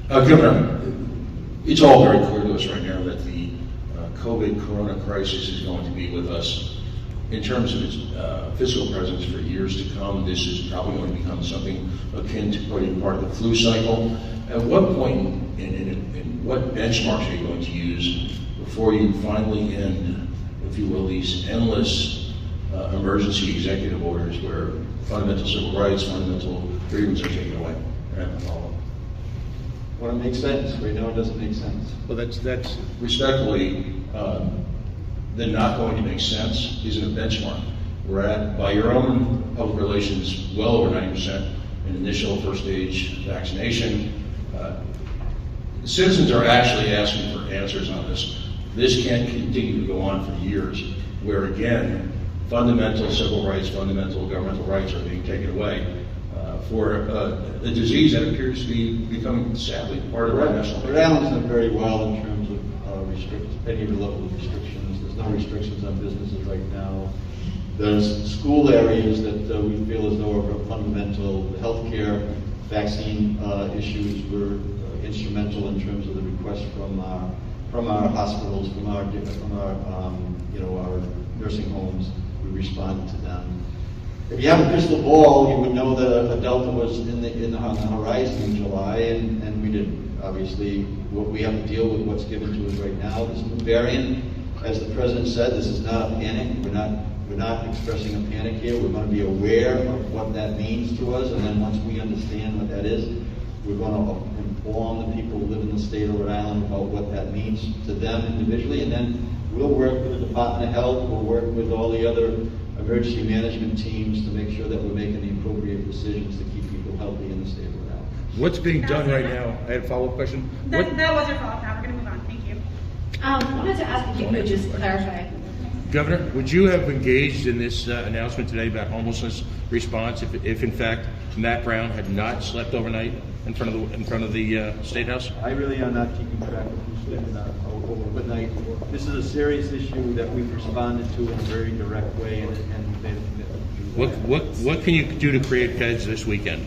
Governor, it's all very clear to us right now that the COVID corona crisis is going to be with us in terms of its physical presence for years to come. This is probably going to become something akin to putting part of the flu cycle. At what point and what benchmarks are you going to use before you finally end, if you will, these endless emergency executive orders where fundamental civil rights, fundamental freedoms are taken away? When it makes sense. Right now it doesn't make sense. Well, that's respectfully, the not going to make sense isn't a benchmark. We're at, by your own public relations, well over 90% in initial first stage vaccination. Citizens are actually asking for answers on this. This can't continue to go on for years, where again, fundamental civil rights, fundamental governmental rights are being taken away for a disease that appears to be becoming, sadly, part of our national. Rhode Island's done very well in terms of any of the local restrictions. There's no restrictions on businesses right now. There's school areas that we feel as though are fundamental. The healthcare vaccine issues were instrumental in terms of the request from our hospitals, from our nursing homes. We responded to them. If you have a crystal ball, you would know that a Delta was on the horizon in July, and we didn't. Obviously, what we have to deal with what's given to us right now. This new variant, as the president said, this is not a panic. We're not expressing a panic here. We're going to be aware of what that means to us, and then once we understand what that is, we're going to inform the people who live in the state of Rhode Island about what that means to them individually, and then we'll work with the Department of Health. We'll work with all the other emergency management teams to make sure that we're making the appropriate decisions to keep people healthy in the state of Rhode Island. What's being done right now? I had a follow-up question. That was your follow-up. Now we're going to move on. Thank you. I wanted to ask if you could just clarify. Governor, would you have engaged in this announcement today about homelessness response if in fact Matt Brown had not slept overnight in front of the State House? I really am not keeping track of who's sleeping overnight. This is a serious issue that we've responded to in a very direct way, and we've made a commitment to that. What can you do to create beds this weekend?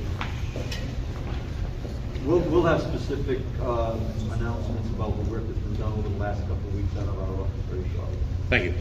We'll have specific announcements about the work that's been done over the last couple of weeks out of our office very shortly. Thank you.